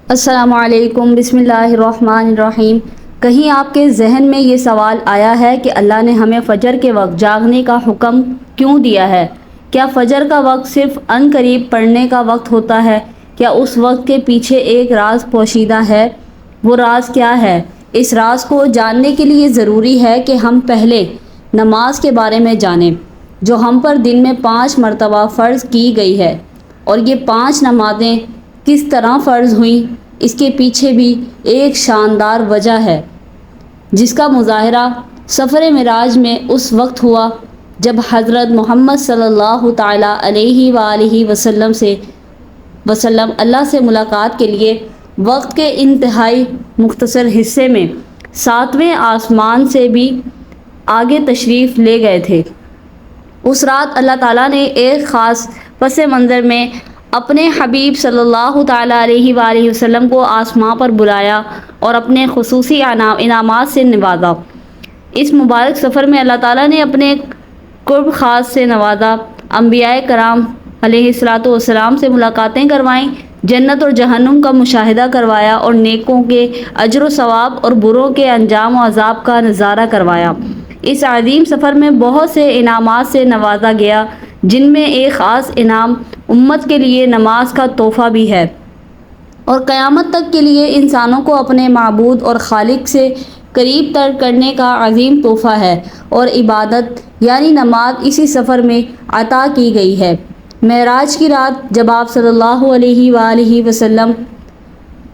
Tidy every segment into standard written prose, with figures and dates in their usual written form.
السلام علیکم، بسم اللہ الرحمن الرحیم۔ کہیں آپ کے ذہن میں یہ سوال آیا ہے کہ اللہ نے ہمیں فجر کے وقت جاگنے کا حکم کیوں دیا ہے؟ کیا فجر کا وقت صرف عن قریب پڑھنے کا وقت ہوتا ہے؟ کیا اس وقت کے پیچھے ایک راز پوشیدہ ہے؟ وہ راز کیا ہے؟ اس راز کو جاننے کے لیے ضروری ہے کہ ہم پہلے نماز کے بارے میں جانیں، جو ہم پر دن میں 5 مرتبہ فرض کی گئی ہے، اور یہ 5 نمازیں کس طرح فرض ہوئیں، اس کے پیچھے بھی ایک شاندار وجہ ہے، جس کا مظاہرہ سفر معراج میں اس وقت ہوا جب حضرت محمد صلی اللہ تعالیٰ علیہ وآلہ وسلم اللہ سے ملاقات کے لیے وقت کے انتہائی مختصر حصے میں 7ویں آسمان سے بھی آگے تشریف لے گئے تھے۔ اس رات اللہ تعالیٰ نے ایک خاص پس منظر میں اپنے حبیب صلی اللہ تعالیٰ علیہ وآلہ وسلم کو آسمان پر بلایا اور اپنے خصوصی انعامات سے نوازا۔ اس مبارک سفر میں اللہ تعالیٰ نے اپنے قرب خاص سے نوازا، انبیاء کرام علیہ السلام سے ملاقاتیں کروائیں، جنت اور جہنم کا مشاہدہ کروایا، اور نیکوں کے اجر و ثواب اور بروں کے انجام و عذاب کا نظارہ کروایا۔ اس عظیم سفر میں بہت سے انعامات سے نوازا گیا، جن میں ایک خاص انعام امت کے لیے نماز کا تحفہ بھی ہے، اور قیامت تک کے لیے انسانوں کو اپنے معبود اور خالق سے قریب تر کرنے کا عظیم تحفہ ہے، اور عبادت یعنی نماز اسی سفر میں عطا کی گئی ہے۔ معراج کی رات جب آپ صلی اللہ علیہ وآلہ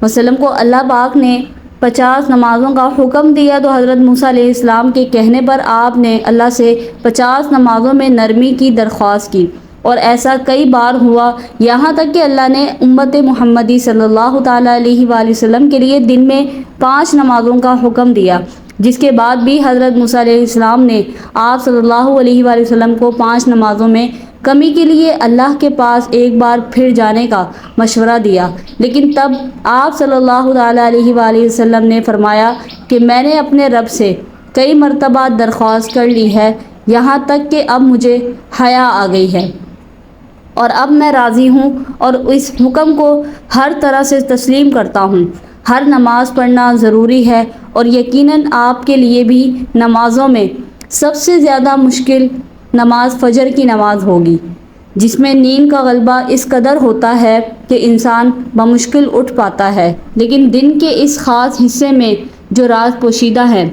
وسلم کو اللہ پاک نے 50 نمازوں کا حکم دیا تو حضرت موسیٰ علیہ السلام کے کہنے پر آپ نے اللہ سے 50 نمازوں میں نرمی کی درخواست کی، اور ایسا کئی بار ہوا، یہاں تک کہ اللہ نے امت محمدی صلی اللہ تعالیٰ علیہ وآلہ وسلم کے لیے دن میں 5 نمازوں کا حکم دیا، جس کے بعد بھی حضرت موسیٰ علیہ السلام نے آپ صلی اللہ علیہ وآلہ وسلم کو 5 نمازوں میں کمی کے لیے اللہ کے پاس ایک بار پھر جانے کا مشورہ دیا، لیکن تب آپ صلی اللہ تعالیٰ علیہ وآلہ وسلم نے فرمایا کہ میں نے اپنے رب سے کئی مرتبہ درخواست کر لی ہے، یہاں تک کہ اب مجھے حیا آ گئی ہے، اور اب میں راضی ہوں اور اس حکم کو ہر طرح سے تسلیم کرتا ہوں۔ ہر نماز پڑھنا ضروری ہے، اور یقیناً آپ کے لیے بھی نمازوں میں سب سے زیادہ مشکل نماز فجر کی نماز ہوگی، جس میں نیند کا غلبہ اس قدر ہوتا ہے کہ انسان بمشکل اٹھ پاتا ہے، لیکن دن کے اس خاص حصے میں جو راز پوشیدہ ہے،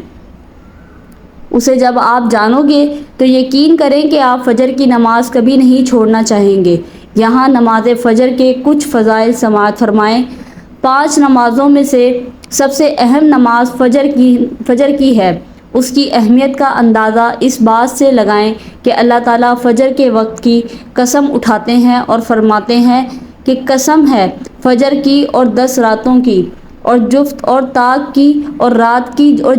اسے جب آپ جانو گے تو یقین کریں کہ آپ فجر کی نماز کبھی نہیں چھوڑنا چاہیں گے۔ یہاں نماز فجر کے کچھ فضائل سماعت فرمائیں۔ 5 نمازوں میں سے سب سے اہم نماز فجر کی ہے۔ اس کی اہمیت کا اندازہ اس بات سے لگائیں کہ اللہ تعالیٰ فجر کے وقت کی قسم اٹھاتے ہیں اور فرماتے ہیں کہ قسم ہے فجر کی اور 10 راتوں کی، اور جفت اور طاق کی اور رات کی، اور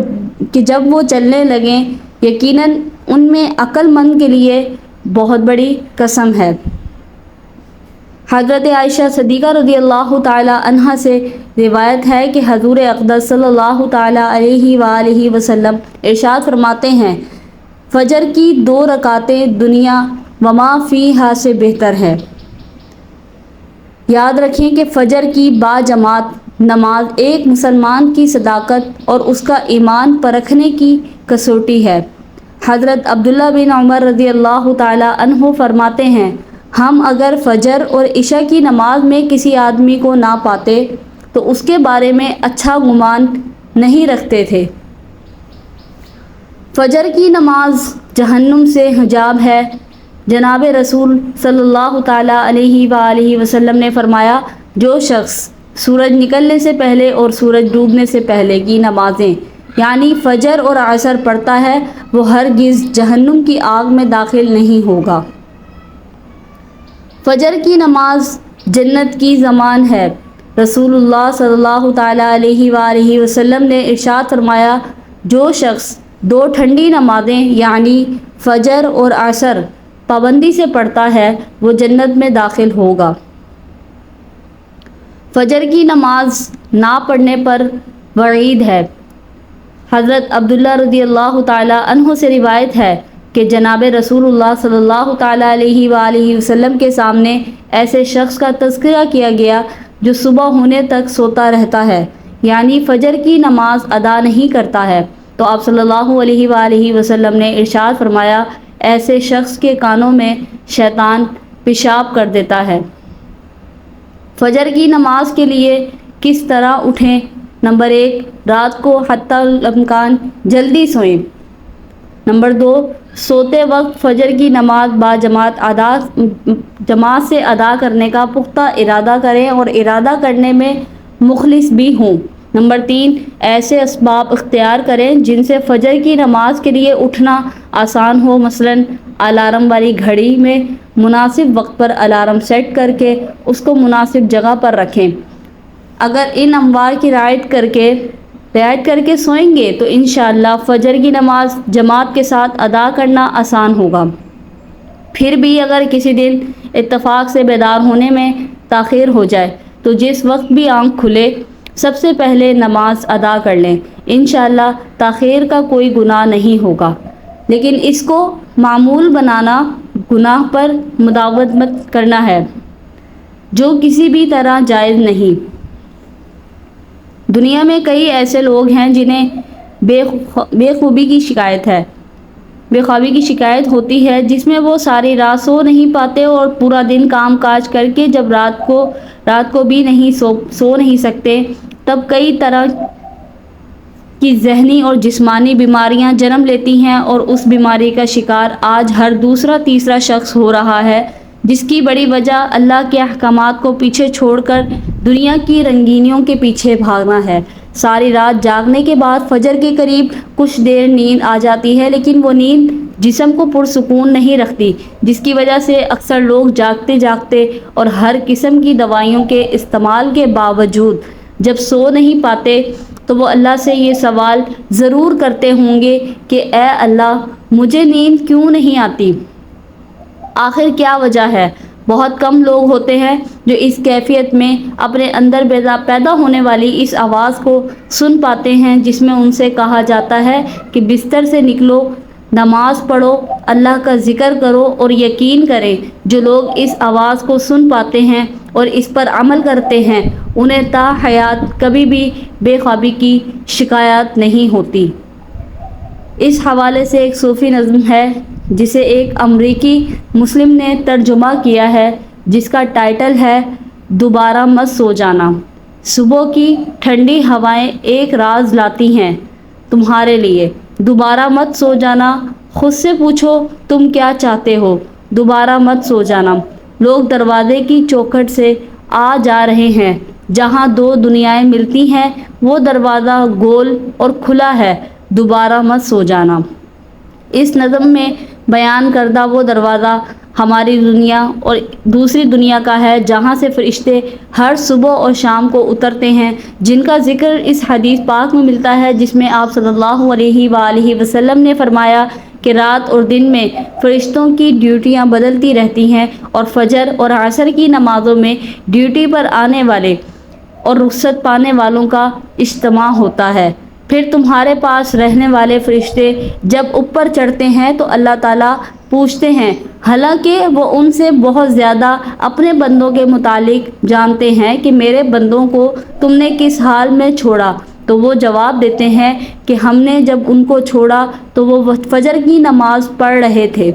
کہ جب وہ چلنے لگیں، یقیناً ان میں عقل مند کے لیے بہت بڑی قسم ہے۔ حضرت عائشہ صدیقہ رضی اللہ تعالیٰ عنہا سے روایت ہے کہ حضور اقدس صلی اللہ تعالیٰ علیہ وآلہ وسلم ارشاد فرماتے ہیں، فجر کی 2 رکعتیں دنیا وما فیہا سے بہتر ہے۔ یاد رکھیں کہ فجر کی باجماعت نماز ایک مسلمان کی صداقت اور اس کا ایمان پرکھنے کی کسوٹی ہے۔ حضرت عبداللہ بن عمر رضی اللہ تعالیٰ عنہ فرماتے ہیں، ہم اگر فجر اور عشاء کی نماز میں کسی آدمی کو نہ پاتے تو اس کے بارے میں اچھا گمان نہیں رکھتے تھے۔ فجر کی نماز جہنم سے حجاب ہے۔ جناب رسول صلی اللہ تعالیٰ علیہ وآلہ وسلم نے فرمایا، جو شخص سورج نکلنے سے پہلے اور سورج ڈوبنے سے پہلے کی نمازیں یعنی فجر اور عصر پڑھتا ہے، وہ ہرگز جہنم کی آگ میں داخل نہیں ہوگا۔ فجر کی نماز جنت کی ضمان ہے۔ رسول اللہ صلی اللہ تعالیٰ علیہ وآلہ وسلم نے ارشاد فرمایا، جو شخص 2 ٹھنڈی نمازیں یعنی فجر اور عصر پابندی سے پڑھتا ہے، وہ جنت میں داخل ہوگا۔ فجر کی نماز نہ پڑھنے پر وعید ہے۔ حضرت عبداللہ رضی اللہ تعالیٰ عنہ سے روایت ہے کہ جناب رسول اللہ صلی اللہ تعالیٰ علیہ وآلہ وسلم کے سامنے ایسے شخص کا تذکرہ کیا گیا جو صبح ہونے تک سوتا رہتا ہے، یعنی فجر کی نماز ادا نہیں کرتا ہے، تو آپ صلی اللہ علیہ وآلہ وسلم نے ارشاد فرمایا، ایسے شخص کے کانوں میں شیطان پیشاب کر دیتا ہے۔ فجر کی نماز کے لیے کس طرح اٹھیں؟ نمبر 1، رات کو حتی الامکان جلدی سوئیں۔ نمبر 2، سوتے وقت فجر کی نماز جماعت سے ادا کرنے کا پختہ ارادہ کریں اور ارادہ کرنے میں مخلص بھی ہوں۔ نمبر 3، ایسے اسباب اختیار کریں جن سے فجر کی نماز کے لیے اٹھنا آسان ہو، مثلاً الارم والی گھڑی میں مناسب وقت پر الارم سیٹ کر کے اس کو مناسب جگہ پر رکھیں۔ اگر ان امور کی رعایت کر کے سوئیں گے تو انشاءاللہ فجر کی نماز جماعت کے ساتھ ادا کرنا آسان ہوگا۔ پھر بھی اگر کسی دن اتفاق سے بیدار ہونے میں تاخیر ہو جائے تو جس وقت بھی آنکھ کھلے سب سے پہلے نماز ادا کر لیں، انشاءاللہ تاخیر کا کوئی گناہ نہیں ہوگا، لیکن اس کو معمول بنانا گناہ پر مداومت کرنا ہے، جو کسی بھی طرح جائز نہیں۔ دنیا میں کئی ایسے لوگ ہیں جنہیں بے خوابی کی شکایت ہوتی ہے، جس میں وہ ساری رات سو نہیں پاتے اور پورا دن کام کاج کر کے جب رات کو بھی سو نہیں سکتے، تب کئی طرح کی ذہنی اور جسمانی بیماریاں جنم لیتی ہیں، اور اس بیماری کا شکار آج ہر دوسرا تیسرا شخص ہو رہا ہے، جس کی بڑی وجہ اللہ کے احکامات کو پیچھے چھوڑ کر دنیا کی رنگینیوں کے پیچھے بھاگنا ہے۔ ساری رات جاگنے کے بعد فجر کے قریب کچھ دیر نیند آ جاتی ہے، لیکن وہ نیند جسم کو پرسکون نہیں رکھتی، جس کی وجہ سے اکثر لوگ جاگتے اور ہر قسم کی دوائیوں کے استعمال کے باوجود جب سو نہیں پاتے تو وہ اللہ سے یہ سوال ضرور کرتے ہوں گے کہ اے اللہ، مجھے نیند کیوں نہیں آتی؟ آخر کیا وجہ ہے؟ بہت کم لوگ ہوتے ہیں جو اس کیفیت میں اپنے اندر پیدا ہونے والی اس آواز کو سن پاتے ہیں، جس میں ان سے کہا جاتا ہے کہ بستر سے نکلو، نماز پڑھو، اللہ کا ذکر کرو، اور یقین کریں جو لوگ اس آواز کو سن پاتے ہیں اور اس پر عمل کرتے ہیں انہیں تا حیات کبھی بھی بے خوابی کی شکایت نہیں ہوتی۔ اس حوالے سے ایک صوفی نظم ہے جسے ایک امریکی مسلم نے ترجمہ کیا ہے، جس کا ٹائٹل ہے دوبارہ مت سو جانا۔ صبح کی ٹھنڈی ہوائیں ایک راز لاتی ہیں تمہارے لیے، دوبارہ مت سو جانا، خود سے پوچھو تم کیا چاہتے ہو، دوبارہ مت سو جانا۔ لوگ دروازے کی چوکھٹ سے آ جا رہے ہیں، جہاں دو دنیایں ملتی ہیں وہ دروازہ گول اور کھلا ہے، دوبارہ مت سو جانا۔ اس نظم میں بیان کردہ وہ دروازہ ہماری دنیا اور دوسری دنیا کا ہے، جہاں سے فرشتے ہر صبح اور شام کو اترتے ہیں، جن کا ذکر اس حدیث پاک میں ملتا ہے، جس میں آپ صلی اللہ علیہ وآلہ وسلم نے فرمایا کہ رات اور دن میں فرشتوں کی ڈیوٹیاں بدلتی رہتی ہیں، اور فجر اور عصر کی نمازوں میں ڈیوٹی پر آنے والے اور رخصت پانے والوں کا اجتماع ہوتا ہے۔ پھر تمہارے پاس رہنے والے فرشتے جب اوپر چڑھتے ہیں تو اللہ تعالیٰ پوچھتے ہیں، حالانکہ وہ ان سے بہت زیادہ اپنے بندوں کے متعلق جانتے ہیں، کہ میرے بندوں کو تم نے کس حال میں چھوڑا؟ تو وہ جواب دیتے ہیں کہ ہم نے جب ان کو چھوڑا تو وہ فجر کی نماز پڑھ رہے تھے،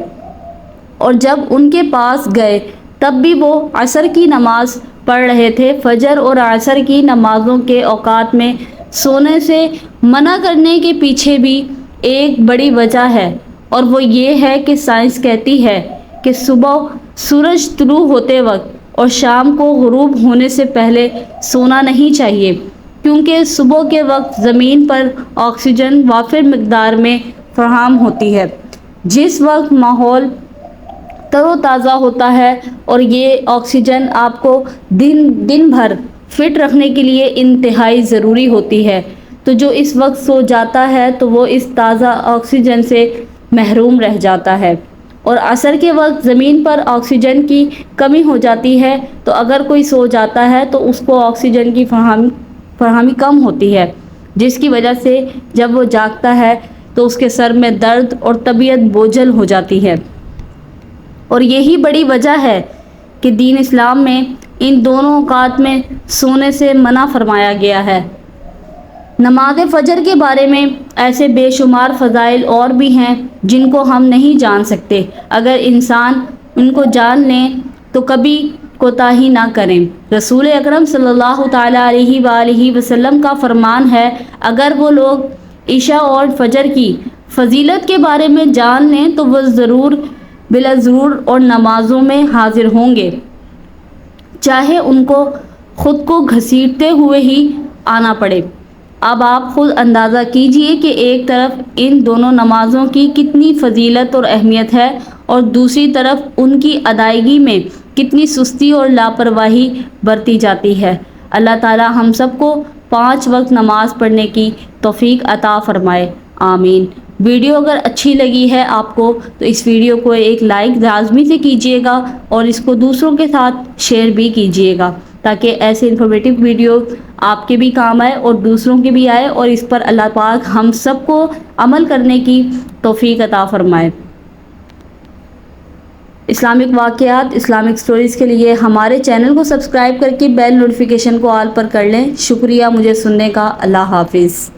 اور جب ان کے پاس گئے تب بھی وہ عصر کی نماز پڑھ رہے تھے۔ فجر اور عصر کی نمازوں کے اوقات میں سونے سے منع کرنے کے پیچھے بھی ایک بڑی وجہ ہے، اور وہ یہ ہے کہ سائنس کہتی ہے کہ صبح سورج طلوع ہوتے وقت اور شام کو غروب ہونے سے پہلے سونا نہیں چاہیے، کیونکہ صبح کے وقت زمین پر آکسیجن وافر مقدار میں فراہم ہوتی ہے، جس وقت ماحول تر و تازہ ہوتا ہے، اور یہ آکسیجن آپ کو دن بھر فٹ رکھنے کے لیے انتہائی ضروری ہوتی ہے۔ تو جو اس وقت سو جاتا ہے تو وہ اس تازہ آکسیجن سے محروم رہ جاتا ہے، اور عصر کے وقت زمین پر آکسیجن کی کمی ہو جاتی ہے، تو اگر کوئی سو جاتا ہے تو اس کو آکسیجن کی فراہمی کم ہوتی ہے، جس کی وجہ سے جب وہ جاگتا ہے تو اس کے سر میں درد اور طبیعت بوجھل ہو جاتی ہے۔ اور یہی بڑی وجہ ہے کہ دین اسلام میں ان دونوں اوقات میں سونے سے منع فرمایا گیا ہے۔ نماز فجر کے بارے میں ایسے بے شمار فضائل اور بھی ہیں جن کو ہم نہیں جان سکتے۔ اگر انسان ان کو جان لیں تو کبھی کوتاہی نہ کریں۔ رسول اکرم صلی اللہ تعالیٰ علیہ وآلہ وسلم کا فرمان ہے، اگر وہ لوگ عشاء اور فجر کی فضیلت کے بارے میں جان لیں تو وہ ضرور بلا ضرور اور نمازوں میں حاضر ہوں گے، چاہے ان کو خود کو گھسیٹتے ہوئے ہی آنا پڑے۔ اب آپ خود اندازہ کیجئے کہ ایک طرف ان دونوں نمازوں کی کتنی فضیلت اور اہمیت ہے اور دوسری طرف ان کی ادائیگی میں کتنی سستی اور لاپرواہی برتی جاتی ہے۔ اللہ تعالی ہم سب کو 5 وقت نماز پڑھنے کی توفیق عطا فرمائے، آمین۔ ویڈیو اگر اچھی لگی ہے آپ کو تو اس ویڈیو کو ایک لائک لازمی سے کیجیے گا اور اس کو دوسروں کے ساتھ شیئر بھی کیجیے گا تاکہ ایسے انفارمیٹیو ویڈیو آپ کے بھی کام آئے اور دوسروں کے بھی آئے اور اس پر اللہ پاک ہم سب کو عمل کرنے کی توفیق عطا فرمائے۔ اسلامک واقعات، اسلامک سٹوریز کے لیے ہمارے چینل کو سبسکرائب کر کے بیل نوٹیفیکیشن کو آل پر کر لیں۔ شکریہ مجھے سننے کا۔ اللہ حافظ۔